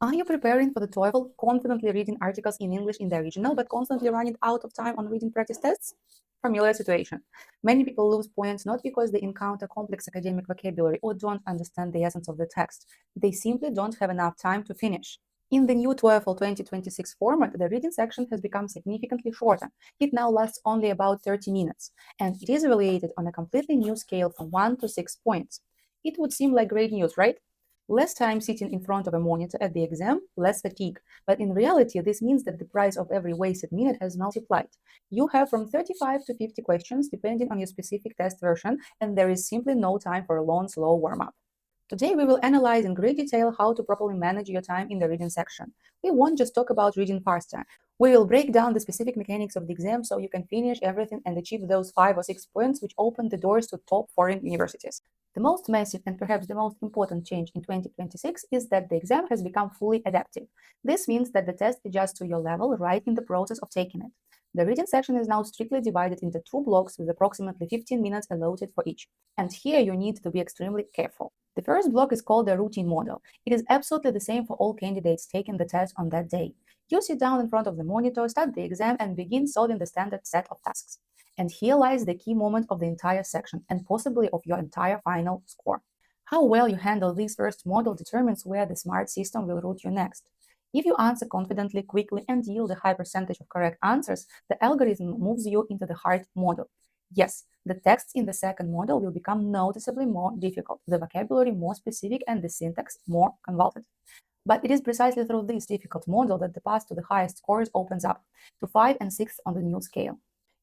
Are you preparing for the TOEFL, confidently reading articles in English in the original, but constantly running out of time on reading practice tests? Familiar situation. Many people lose points not because they encounter complex academic vocabulary or don't understand the essence of the text. They simply don't have enough time to finish. In the new TOEFL 2026 format, the reading section has become significantly shorter. It now lasts only about 30 minutes, and it is evaluated on a completely new scale from 1 to 6 points. It would seem like great news, right? Less time sitting in front of a monitor at the exam, less fatigue. But in reality, this means that the price of every wasted minute has multiplied. You have from 35 to 50 questions depending on your specific test version, and there is simply no time for a long, slow warm up. Today, we will analyze in great detail how to properly manage your time in the reading section. We won't just talk about reading faster. We will break down the specific mechanics of the exam so you can finish everything and achieve those 5 or 6 points which open the doors to top foreign universities. The most massive and perhaps the most important change in 2026 is that the exam has become fully adaptive. This means that the test adjusts to your level right in the process of taking it. The reading section is now strictly divided into 2 blocks with approximately 15 minutes allotted for each. And here you need to be extremely careful. The first block is called the routine model. It is absolutely the same for all candidates taking the test on that day. You sit down in front of the monitor, start the exam, and begin solving the standard set of tasks. And here lies the key moment of the entire section and possibly of your entire final score. How well you handle this first model determines where the smart system will route you next. If you answer confidently, quickly, and yield a high percentage of correct answers, the algorithm moves you into the hard model. Yes, the texts in the second model will become noticeably more difficult, the vocabulary more specific, and the syntax more convoluted. But it is precisely through this difficult model that the path to the highest scores opens up, to 5 and 6 on the new scale.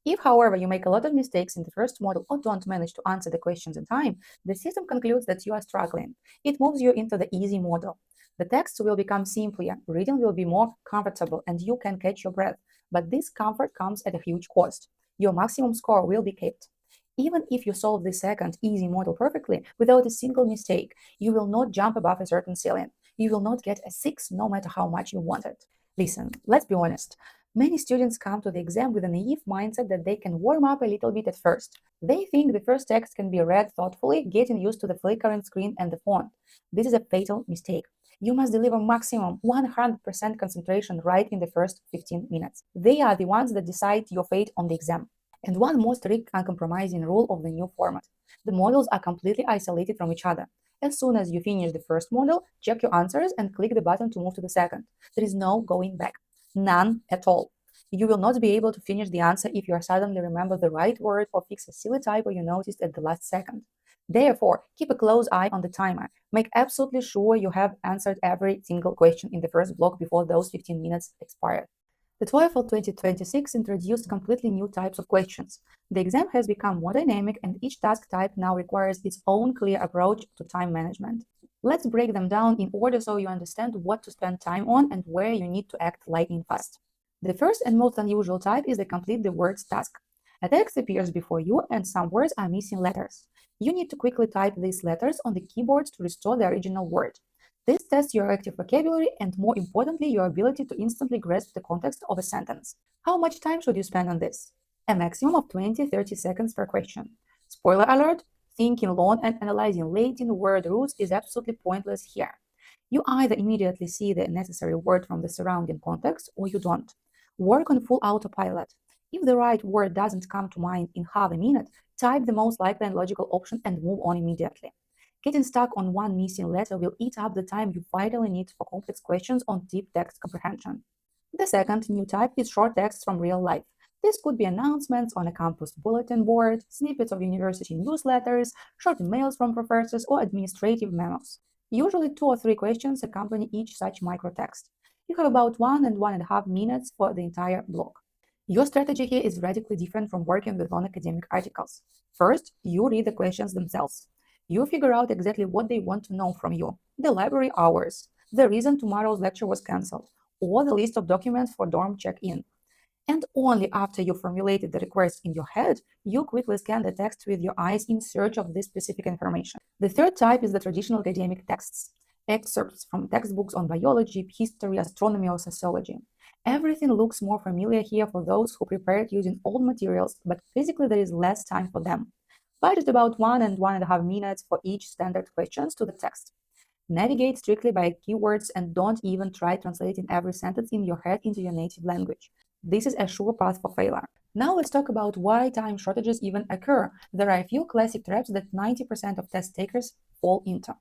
If, however, you make a lot of mistakes in the first model or don't manage to answer the questions in time, the system concludes that you are struggling. It moves you into the easy model. The text will become simpler, reading will be more comfortable, and you can catch your breath. But this comfort comes at a huge cost. Your maximum score will be kept. Even if you solve the second easy model perfectly, without a single mistake, you will not jump above a certain ceiling. You will not get a 6 no matter how much you want it. Listen, let's be honest. Many students come to the exam with a naive mindset that they can warm up a little bit at first. They think the first text can be read thoughtfully, getting used to the flickering screen and the font. This is a fatal mistake. You must deliver maximum 100% concentration right in the first 15 minutes. They are the ones that decide your fate on the exam. And one more strict, uncompromising rule of the new format. The models are completely isolated from each other. As soon as you finish the first model, check your answers and click the button to move to the second. There is no going back. None at all. You will not be able to finish the answer if you suddenly remember the right word or fix a silly typo you noticed at the last second. Therefore, keep a close eye on the timer. Make absolutely sure you have answered every single question in the first block before those 15 minutes expire. The TOEFL 2026 introduced completely new types of questions. The exam has become more dynamic and each task type now requires its own clear approach to time management. Let's break them down in order so you understand what to spend time on and where you need to act lightning fast. The first and most unusual type is the complete the words task. A text appears before you and some words are missing letters. You need to quickly type these letters on the keyboard to restore the original word. This tests your active vocabulary and, more importantly, your ability to instantly grasp the context of a sentence. How much time should you spend on this? A maximum of 20-30 seconds per question. Spoiler alert, thinking long and analyzing Latin word roots is absolutely pointless here. You either immediately see the necessary word from the surrounding context or you don't. Work on full autopilot. If the right word doesn't come to mind in half a minute, type the most likely and logical option and move on immediately. Getting stuck on one missing letter will eat up the time you vitally need for complex questions on deep text comprehension. The second new type is short texts from real life. This could be announcements on a campus bulletin board, snippets of university newsletters, short emails from professors, or administrative memos. Usually 2 or 3 questions accompany each such microtext. You have about 1.5 minutes for the entire block. Your strategy here is radically different from working with non-academic articles. First, you read the questions themselves. You figure out exactly what they want to know from you, the library hours, the reason tomorrow's lecture was cancelled, or the list of documents for dorm check-in. And only after you formulated the request in your head, you quickly scan the text with your eyes in search of this specific information. The third type is the traditional academic texts, excerpts from textbooks on biology, history, astronomy, or sociology. Everything looks more familiar here for those who prepared using old materials, but physically there is less time for them. Budget about 1.5 minutes for each standard questions to the text. Navigate strictly by keywords and don't even try translating every sentence in your head into your native language. This is a sure path for failure. Now let's talk about why time shortages even occur. There are a few classic traps that 90% of test takers fall into.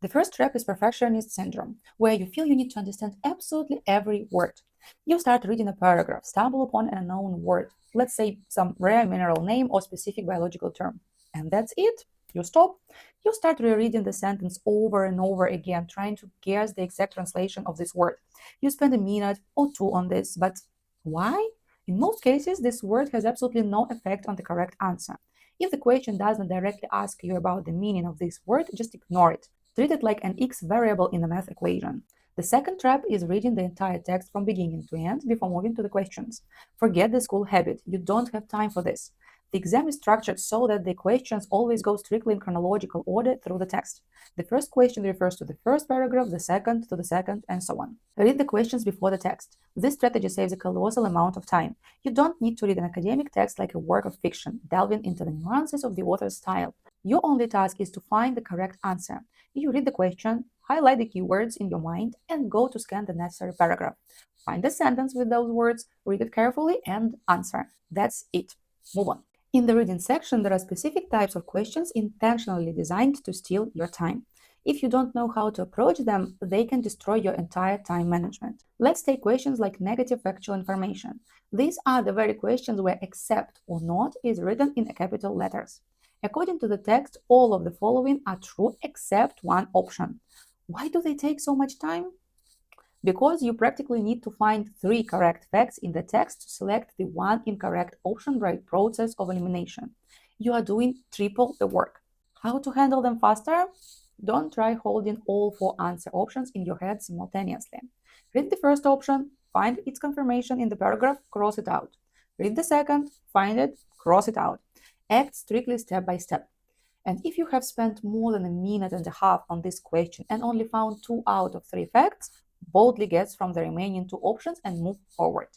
The first trap is perfectionist syndrome, where you feel you need to understand absolutely every word. You start reading a paragraph, stumble upon an unknown word, let's say some rare mineral name or specific biological term, and that's it. You stop. You start rereading the sentence over and over again, trying to guess the exact translation of this word. You spend a minute or two on this, but why? In most cases, this word has absolutely no effect on the correct answer. If the question does not directly ask you about the meaning of this word, just ignore it. Treat it like an x variable in a math equation. The second trap is reading the entire text from beginning to end before moving to the questions. Forget the school habit. You don't have time for this. The exam is structured so that the questions always go strictly in chronological order through the text. The first question refers to the first paragraph, the second to the second, and so on. Read the questions before the text. This strategy saves a colossal amount of time. You don't need to read an academic text like a work of fiction, delving into the nuances of the author's style. Your only task is to find the correct answer. You read the question, highlight the keywords in your mind, and go to scan the necessary paragraph. Find the sentence with those words, read it carefully, and answer. That's it. Move on. In the reading section, there are specific types of questions intentionally designed to steal your time. If you don't know how to approach them, they can destroy your entire time management. Let's take questions like negative factual information. These are the very questions where accept or not is written in capital letters. According to the text, all of the following are true except one option. Why do they take so much time? Because you practically need to find 3 correct facts in the text to select the one incorrect option by process of elimination. You are doing triple the work. How to handle them faster? Don't try holding all 4 answer options in your head simultaneously. Read the first option, find its confirmation in the paragraph, cross it out. Read the second, find it, cross it out. Act strictly step by step. And if you have spent more than a minute and a half on this question and only found 2 out of 3 facts, boldly guess from the remaining 2 options and move forward.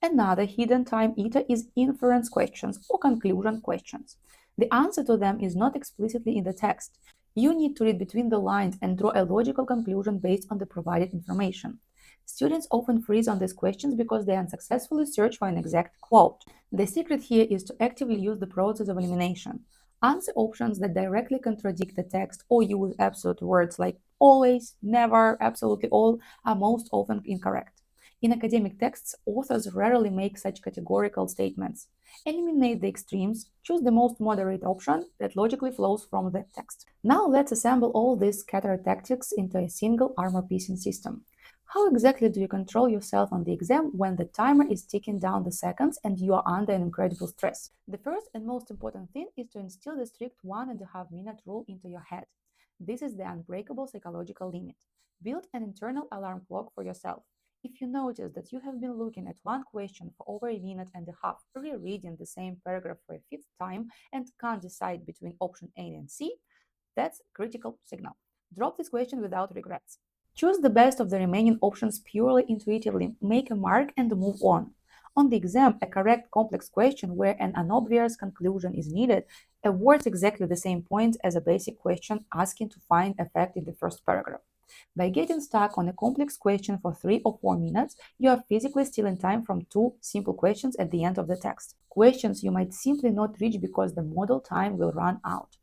Another hidden time eater is inference questions or conclusion questions. The answer to them is not explicitly in the text. You need to read between the lines and draw a logical conclusion based on the provided information. Students often freeze on these questions because they unsuccessfully search for an exact quote. The secret here is to actively use the process of elimination. Answer options that directly contradict the text or use absolute words like always, never, absolutely all are most often incorrect. In academic texts, authors rarely make such categorical statements. Eliminate the extremes, choose the most moderate option that logically flows from the text. Now let's assemble all these scattered tactics into a single armor-piercing system. How exactly do you control yourself on the exam when the timer is ticking down the seconds and you are under an incredible stress? The first and most important thing is to instill the strict 1.5 minute rule into your head. This is the unbreakable psychological limit. Build an internal alarm clock for yourself. If you notice that you have been looking at one question for over a minute and a half, rereading the same paragraph for a fifth time, and can't decide between option A and C, that's a critical signal. Drop this question without regrets. Choose the best of the remaining options purely intuitively, make a mark and move on. On the exam, a correct complex question where an unobvious conclusion is needed awards exactly the same points as a basic question asking to find a fact in the first paragraph. By getting stuck on a complex question for 3 or 4 minutes, you are physically stealing time from 2 simple questions at the end of the text. Questions you might simply not reach because the model time will run out.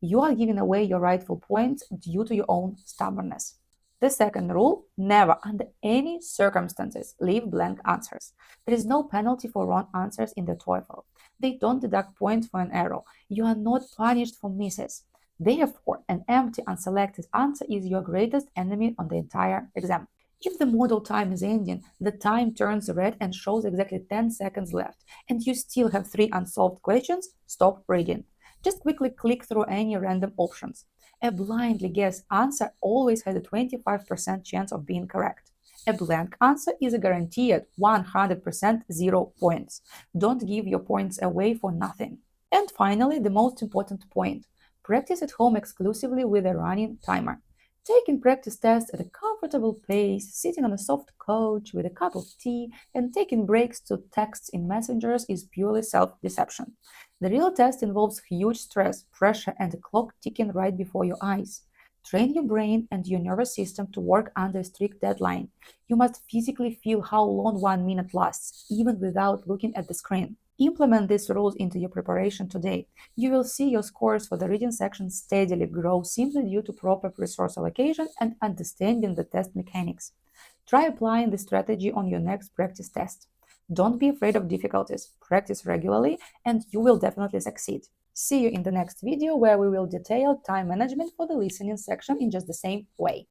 You are giving away your rightful points due to your own stubbornness. The second rule, never, under any circumstances, leave blank answers. There is no penalty for wrong answers in the TOEFL. They don't deduct points for an error. You are not punished for misses. Therefore, an empty, unselected answer is your greatest enemy on the entire exam. If the model time is ending, the time turns red and shows exactly 10 seconds left, and you still have 3 unsolved questions, stop reading. Just quickly click through any random options. A blindly guessed answer always has a 25% chance of being correct. A blank answer is a guaranteed 100% 0 points. Don't give your points away for nothing. And finally, the most important point. Practice at home exclusively with a running timer. Taking practice tests at a comfortable pace, sitting on a soft couch with a cup of tea, and taking breaks to texts in messengers is purely self-deception. The real test involves huge stress, pressure, and a clock ticking right before your eyes. Train your brain and your nervous system to work under a strict deadline. You must physically feel how long 1 minute lasts, even without looking at the screen. Implement these rules into your preparation today. You will see your scores for the reading section steadily grow simply due to proper resource allocation and understanding the test mechanics. Try applying this strategy on your next practice test. Don't be afraid of difficulties. Practice regularly and you will definitely succeed. See you in the next video where we will detail time management for the listening section in just the same way.